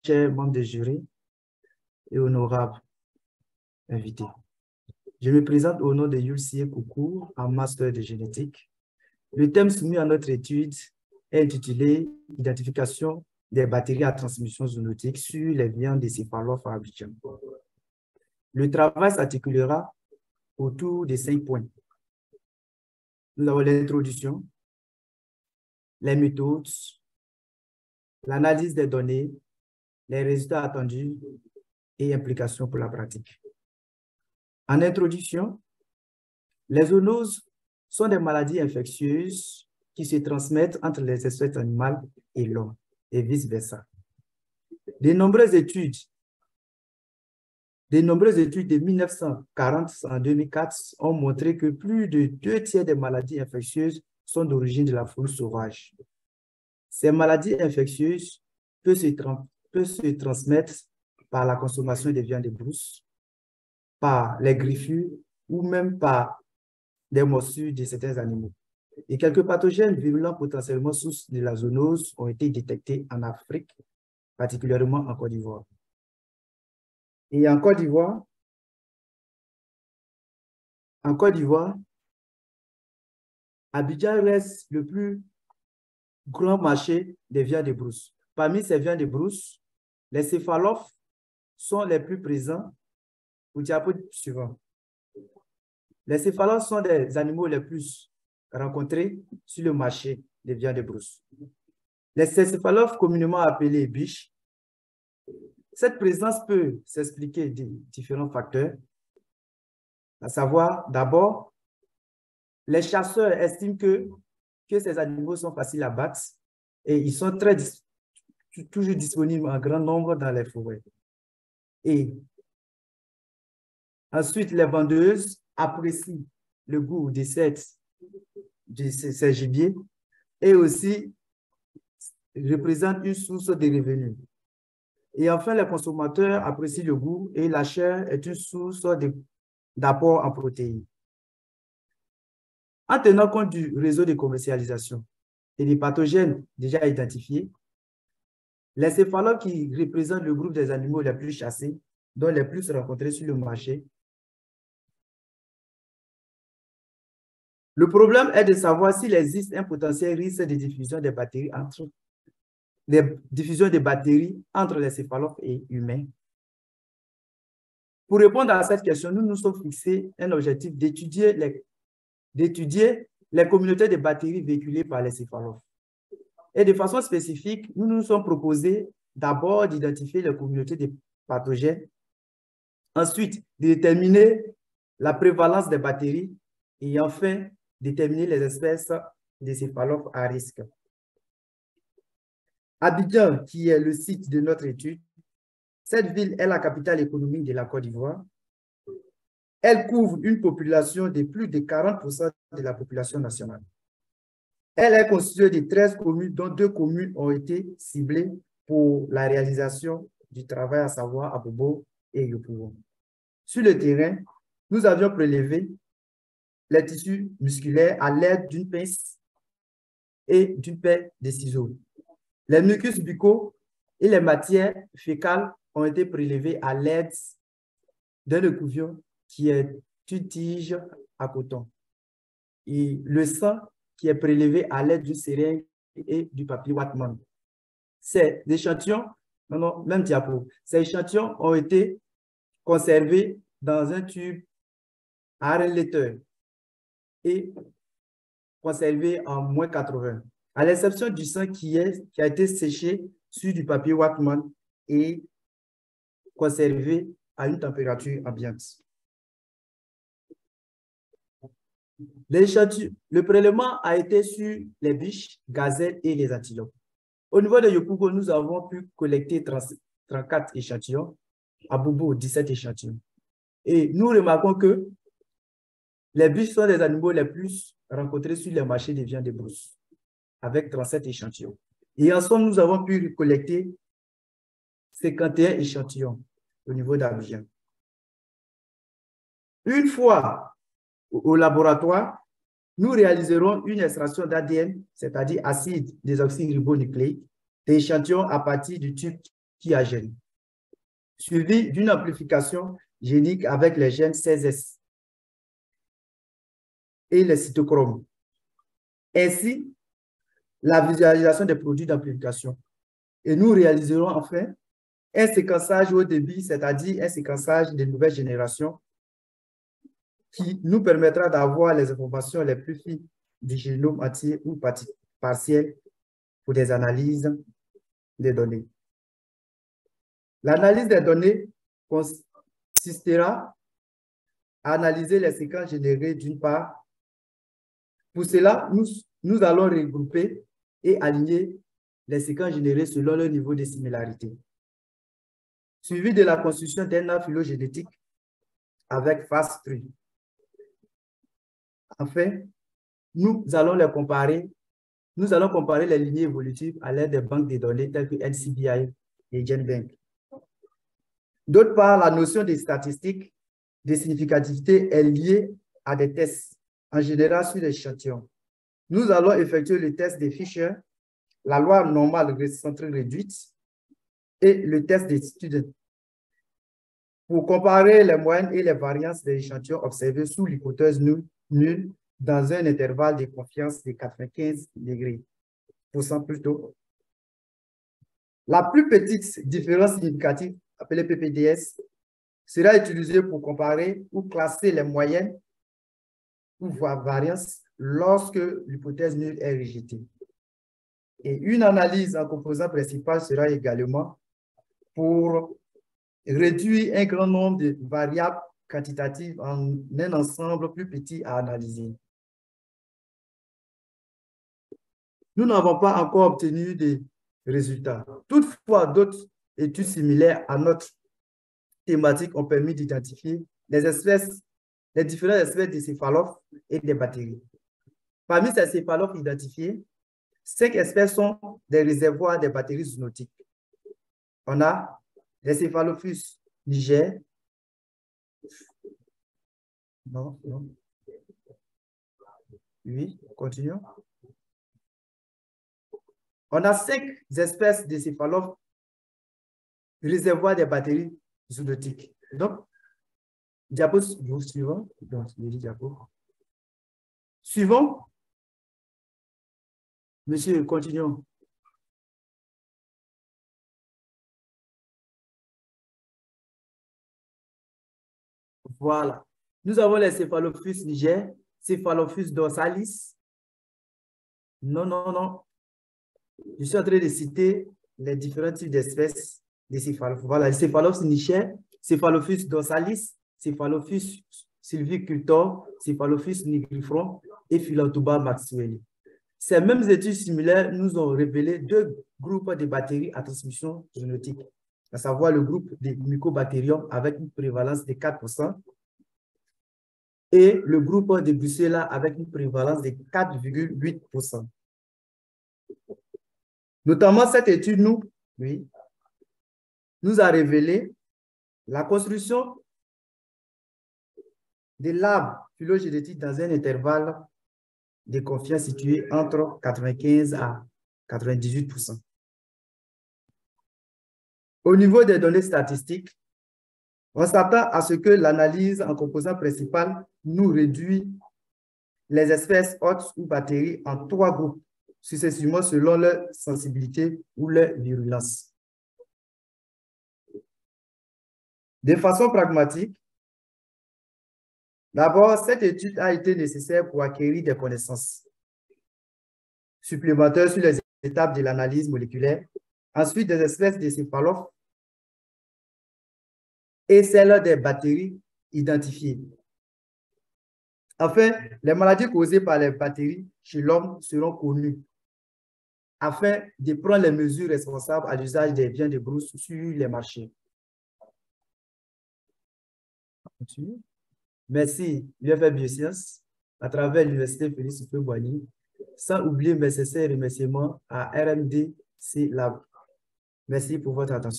chers membres de jury et honorables invités. Je me présente au nom de Yulcie Koukou, en master de génétique. Le thème soumis à notre étude est intitulé « Identification des batteries à transmission zoonotique sur les viandes des céphalophes à Abidjan ». Le travail s'articulera autour de 5 points. Nous avons l'introduction, les méthodes, l'analyse des données, les résultats attendus et implications pour la pratique. En introduction, les zoonoses sont des maladies infectieuses qui se transmettent entre les espèces animales et l'homme, et vice-versa. De nombreuses études de 1940 à 2004 ont montré que plus de 2/3 des maladies infectieuses sont d'origine de la faune sauvage. Ces maladies infectieuses peuvent se transmettre par la consommation de viande de brousse, par les griffures ou même par des morsures de certains animaux. Et quelques pathogènes virulents potentiellement sources de la zoonose ont été détectés en Afrique, particulièrement en Côte d'Ivoire. Et en Côte d'Ivoire, Abidjan reste le plus grand marché des viandes de brousse. Parmi ces viandes de brousse, les céphalophes sont les plus présents au diapo suivant. Les céphalophes sont des animaux les plus rencontrés sur le marché des viandes de brousse. Les céphalophes communément appelés biches. Cette présence peut s'expliquer de différents facteurs, à savoir, d'abord, les chasseurs estiment que ces animaux sont faciles à battre et ils sont toujours disponibles en grand nombre dans les forêts. Et ensuite, les vendeuses apprécient le goût de ces gibiers et aussi représentent une source de revenus. Et enfin, les consommateurs apprécient le goût et la chair est une source d'apport en protéines. En tenant compte du réseau de commercialisation et des pathogènes déjà identifiés, les céphalophes qui représentent le groupe des animaux les plus chassés, dont les plus rencontrés sur le marché. Le problème est de savoir s'il existe un potentiel risque de diffusion des bactéries entre les céphalophes et humains. Pour répondre à cette question, nous nous sommes fixés un objectif d'étudier les communautés de bactéries véhiculées par les céphalophes. Et de façon spécifique, nous nous sommes proposés d'abord d'identifier les communautés de pathogènes, ensuite de déterminer la prévalence des bactéries et enfin déterminer les espèces de céphalophes à risque. Abidjan, qui est le site de notre étude, cette ville est la capitale économique de la Côte d'Ivoire. Elle couvre une population de plus de 40% de la population nationale. Elle est constituée de 13 communes, dont 2 communes ont été ciblées pour la réalisation du travail, à savoir Abobo et Yopougon. Sur le terrain, nous avions prélevé les tissus musculaires à l'aide d'une pince et d'une paire de ciseaux. Les mucus buccaux et les matières fécales ont été prélevés à l'aide d'un écouvillon qui est une tige à coton. Et le sang qui est prélevé à l'aide d'une seringue et du papier Wattmann. Ces échantillons, même diapo, ces échantillons ont été conservés dans un tube à Arenleiter et conservés en -80, à l'exception du sang qui a été séché sur du papier Wattmann et conservé à une température ambiante. Le prélèvement a été sur les biches, gazelles et les antilopes. Au niveau de Yopougon, nous avons pu collecter 34 échantillons, à Bobo 17 échantillons. Et nous remarquons que les biches sont les animaux les plus rencontrés sur les marchés de viande de brousse, avec 37 échantillons. Et en somme, nous avons pu collecter 51 échantillons au niveau d'Abidjan. Une fois au laboratoire, nous réaliserons une extraction d'ADN, c'est-à-dire acide désoxyribonucléique, d'échantillons à partir du tube qui a gène, suivi d'une amplification génique avec les gènes 16S et les cytochromes. Ainsi, la visualisation des produits d'amplification. Et nous réaliserons enfin un séquençage haut débit, c'est-à-dire un séquençage de nouvelle génération qui nous permettra d'avoir les informations les plus fines du génome entier ou partiel pour des analyses des données. L'analyse des données consistera à analyser les séquences générées d'une part. Pour cela, nous allons regrouper et aligner les séquences générées selon leur niveau de similarité, suivi de la construction d'un arbre phylogénétique avec FAST-Tree. Enfin, nous allons comparer les lignées évolutives à l'aide des banques de données telles que NCBI et GenBank. D'autre part, la notion des statistiques de significativité est liée à des tests, en général sur l'échantillon. Nous allons effectuer le test des Fisher, la loi normale centrée réduite et le test des students pour comparer les moyennes et les variances des échantillons observés sous l'hypothèse nulle dans un intervalle de confiance de 95 degrés, plutôt. La plus petite différence significative, appelée PPDS, sera utilisée pour comparer ou classer les moyennes ou variances lorsque l'hypothèse nulle est rejetée. Et une analyse en composant principal sera également pour réduire un grand nombre de variables quantitatives en un ensemble plus petit à analyser. Nous n'avons pas encore obtenu des résultats. Toutefois, d'autres études similaires à notre thématique ont permis d'identifier les différentes espèces de céphalophes et des bactéries. Parmi ces céphalophes identifiés, 5 espèces sont des réservoirs des bactéries zoonotiques. On a les Cephalophus niger. Non. Oui, continuons. On a 5 espèces de céphalophes réservoirs des bactéries zoonotiques. Donc, diapo suivant. Donc, diapo. Suivant. Monsieur, continuons. Voilà. Nous avons les Cephalophus niger, Cephalophus dorsalis. Non. Je suis en train de citer les différents types d'espèces de céphalophus. Voilà, Cephalophus niger, Cephalophus dorsalis, Cephalophus sylvicultor, Cephalophus nigrifron et Philotuba maxwelli. Ces mêmes études similaires nous ont révélé 2 groupes de bactéries à transmission zoonotique, à savoir le groupe des Mycobacterium avec une prévalence de 4% et le groupe de Brucella avec une prévalence de 4,8%. Notamment, cette étude nous a révélé la construction de l'arbre phylogénétique dans un intervalle de confiance situé entre 95 à 98%. Au niveau des données statistiques, on s'attend à ce que l'analyse en composant principal nous réduit les espèces hôtes ou bactéries en 3 groupes, successivement selon leur sensibilité ou leur virulence. De façon pragmatique, d'abord, cette étude a été nécessaire pour acquérir des connaissances supplémentaires sur les étapes de l'analyse moléculaire, ensuite des espèces de céphalophes et celles des bactéries identifiées. Enfin, les maladies causées par les bactéries chez l'homme seront connues afin de prendre les mesures responsables à l'usage des biens de brousse sur les marchés. Merci, l'UFR Biosciences, à travers l'Université Félix Houphouët-Boigny, sans oublier mes sincères remerciements à RMDC Lab. Merci pour votre attention.